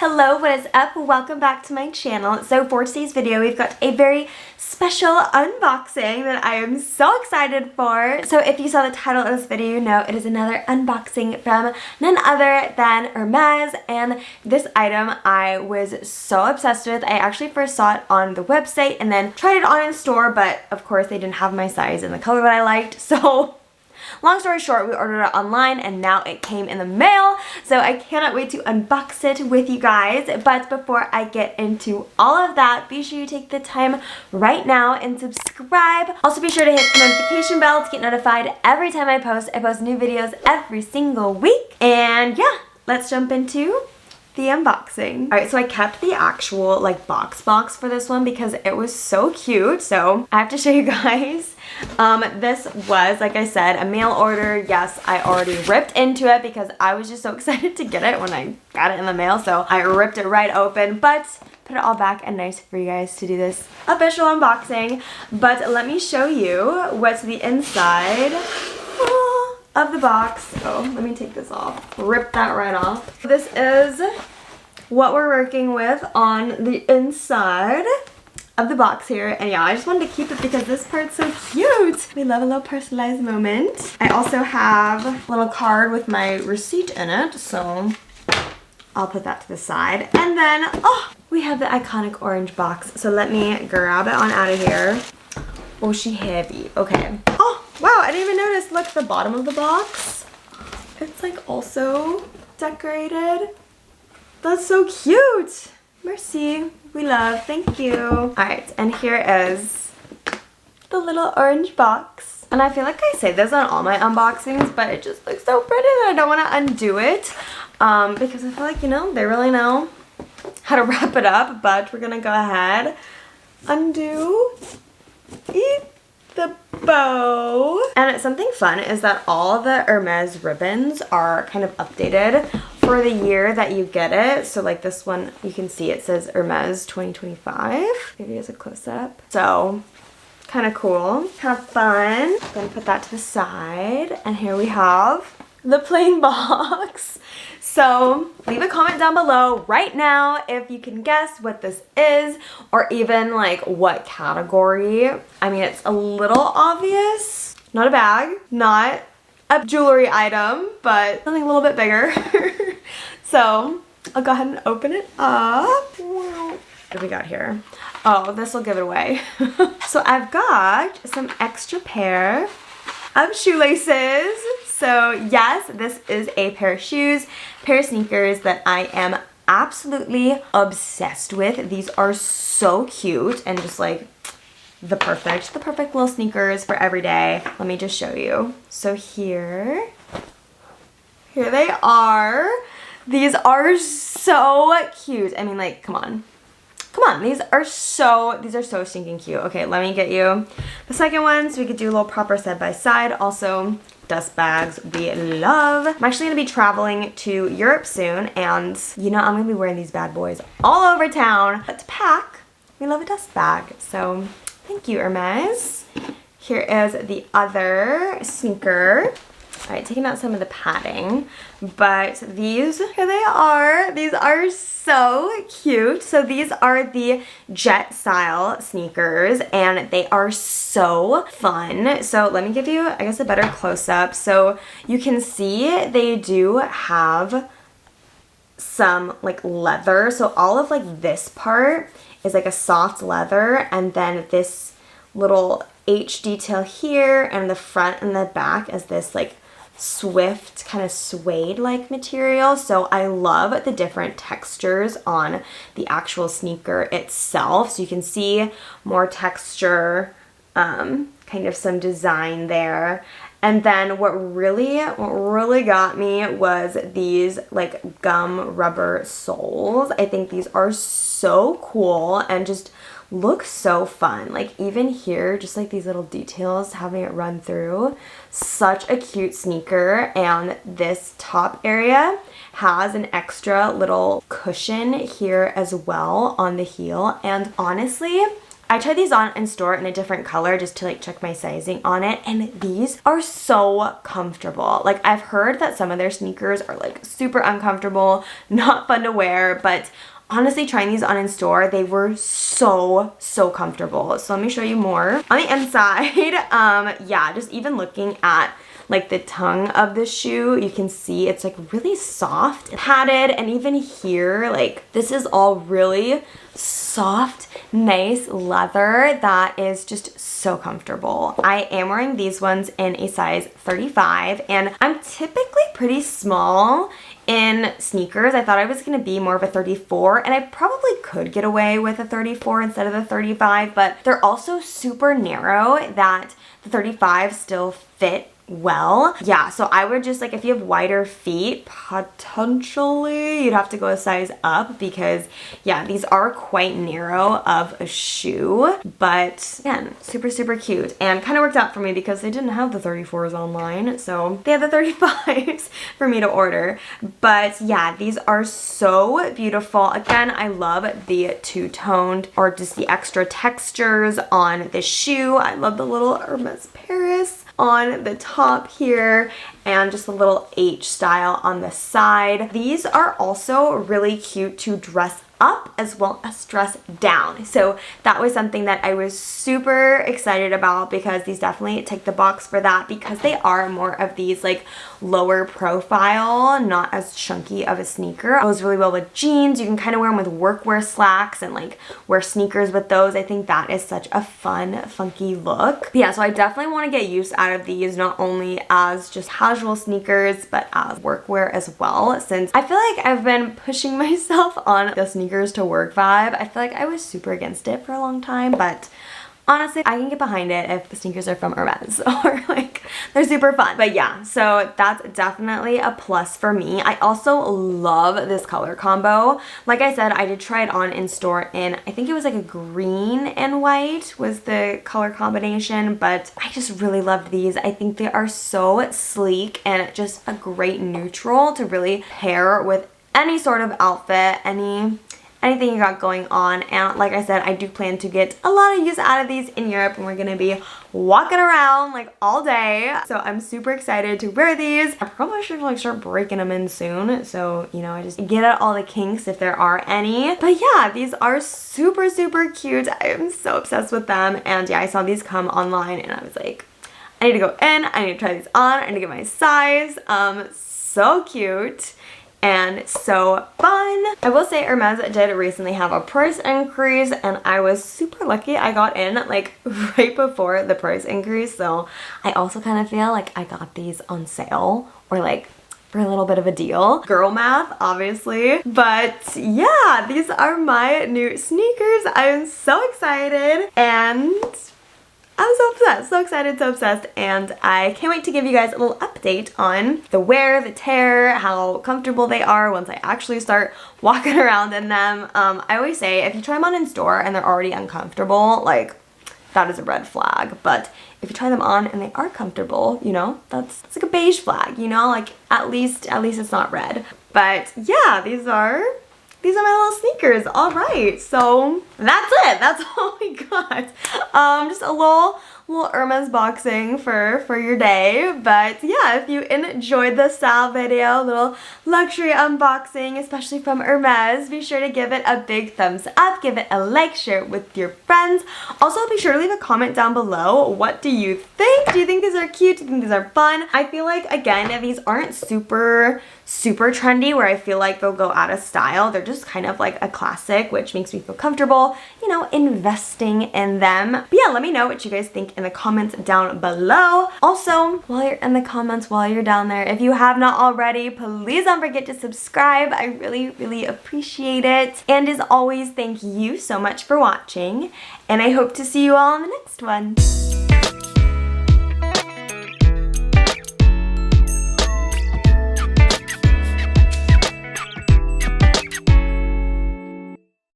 Hello, what is up? Welcome back to my channel. So for today's video, we've got a very special unboxing that I am so excited for. So if you saw the title of this video, you know it is another unboxing from none other than Hermes, and this item I was so obsessed with. I actually first saw it on the website and then tried it on in store, but of course they didn't have my size and the color that I liked, so long story short, we ordered it online and now it came in the mail, so I cannot wait to unbox it with you guys. But before I get into all of that, be sure you take the time right now and subscribe. Also be sure to hit the notification bell to get notified every time I post. I post new videos every single week. And yeah, let's jump into the unboxing. Alright, so I kept the actual like box for this one because it was so cute, so I have to show you guys. This was, like I said, a mail order. Yes, I already ripped into it because I was just so excited to get it when I got it in the mail, so I ripped it right open, but put it all back and nice for you guys to do this official unboxing. But let me show you what's the inside of the box. Oh, let me take this off. Rip that right off. This is what we're working with on the inside of the box here, and yeah, I just wanted to keep it because this part's so cute. We love a little personalized moment. I also have a little card with my receipt in it, so I'll put that to the side. And then, oh, we have the iconic orange box, so let me grab it on out of here. Oh, she heavy. Okay. Oh, wow, I didn't even notice. Look, the bottom of the box, it's like also decorated. That's so cute. Merci. We love. Thank you. Alright, and here is the little orange box. And I feel like I say this on all my unboxings, but it just looks so pretty that I don't want to undo it. Because I feel like, you know, they really know how to wrap it up. But we're going to go ahead, undo the bow. And something fun is that all the Hermes ribbons are kind of updated for the year that you get it. So like this one, you can see it says Hermes 2025. Maybe as a close-up. So kind of cool, kind of fun. I'm gonna put that to the side. And here we have the plain box. So leave a comment down below right now if you can guess what this is, or even like what category. I mean, it's a little obvious. Not a bag, not a jewelry item, but something a little bit bigger. So I'll go ahead and open it up. What do we got here? Oh, this will give it away. So I've got some extra pair of shoelaces. So yes, this is a pair of shoes, pair of sneakers that I am absolutely obsessed with. These are so cute and just like the perfect little sneakers for every day. Let me just show you. So here they are. These are so cute. I mean, like, come on. These are so stinking cute. Okay, let me get you the second one so we could do a little proper side by side. Also, dust bags we love. I'm actually gonna be traveling to Europe soon, and you know, I'm gonna be wearing these bad boys all over town. But to pack, we love a dust bag. So thank you, Hermes. Here is the other sneaker. All right, taking out some of the padding, but these, here they are. These are so cute. So these are the jet style sneakers, and they are so fun. So let me give you, I guess, a better close-up. So you can see they do have some like leather. So all of like this part is like a soft leather, and then this little H detail here, and the front and the back is this like swift kind of suede like material. So I love the different textures on the actual sneaker itself. So you can see more texture, kind of some design there. And then what really got me was these like gum rubber soles. I think these are so cool and just look so fun. Like even here, just like these little details, having it run through. Such a cute sneaker. And this top area has an extra little cushion here as well on the heel. And honestly, I tried these on in store in a different color just to like check my sizing on it, and these are so comfortable. Like I've heard that some of their sneakers are like super uncomfortable, not fun to wear, but honestly, trying these on in store, they were so comfortable. So let me show you more. On the inside, yeah, just even looking at like the tongue of the shoe, you can see it's like really soft, padded, and even here, like this is all really soft, nice leather that is just so comfortable. I am wearing these ones in a size 35, and I'm typically pretty small in sneakers. I thought I was going to be more of a 34, and I probably could get away with a 34 instead of the 35, but they're also super narrow that the 35 still fit well. Yeah, so I would just like, if you have wider feet, potentially you'd have to go a size up, because yeah, these are quite narrow of a shoe, but again, super cute, and kind of worked out for me because they didn't have the 34s online, so they had the 35s for me to order. But yeah, these are so beautiful. Again, I love the two-toned or just the extra textures on the shoe. I love the little Hermes Paris on the top here, and just a little H style on the side. These are also really cute to dress up as well as dress down. So that was something that I was super excited about, because these definitely tick the box for that, because they are more of these like lower profile, not as chunky of a sneaker. It goes really well with jeans. You can kind of wear them with workwear slacks and like wear sneakers with those. I think that is such a fun, funky look. But yeah, so I definitely want to get use out of these, not only as just casual sneakers, but as workwear as well, since I feel like I've been pushing myself on the sneakers to work vibe. I feel like I was super against it for a long time, but honestly, I can get behind it if the sneakers are from Hermes or like they're super fun. But yeah, so that's definitely a plus for me. I also love this color combo. Like I said, I did try it on in store in, I think it was like a green and white was the color combination, but I just really loved these. I think they are so sleek and just a great neutral to really pair with any sort of outfit, anything you got going on. And like I said, I do plan to get a lot of use out of these in Europe, and we're gonna be walking around like all day, so I'm super excited to wear these. I probably should like start breaking them in soon, so you know, I just get out all the kinks if there are any. But yeah, these are super cute. I am so obsessed with them, and yeah, I saw these come online and I was like, I need to go in, I need to try these on, I need to get my size. So cute and so fun. I will say Hermes did recently have a price increase, and I was super lucky. I got in like right before the price increase, so I also kind of feel like I got these on sale or like for a little bit of a deal. Girl math, obviously. But yeah, these are my new sneakers. I am so excited, and I'm so obsessed, so excited, so obsessed, and I can't wait to give you guys a little update on the wear, the tear, how comfortable they are once I actually start walking around in them. I always say if you try them on in store and they're already uncomfortable, like that is a red flag. But if you try them on and they are comfortable, you know, that's like a beige flag, you know, like at least it's not red. But yeah, these are my little sneakers. All right, so that's it. That's all we got. Just a little Hermes boxing for your day. But yeah, if you enjoyed the style video, little luxury unboxing, especially from Hermes, be sure to give it a big thumbs up, give it a like, share it with your friends. Also, be sure to leave a comment down below. What do you think? Do you think these are cute? Do you think these are fun? I feel like, again, these aren't super trendy where I feel like they'll go out of style. They're just kind of like a classic, which makes me feel comfortable, you know, investing in them. But yeah, let me know what you guys think in the comments down below. Also, while you're in the comments, while you're down there, if you have not already, please don't forget to subscribe. I really appreciate it. And as always, thank you so much for watching, and I hope to see you all in the next one.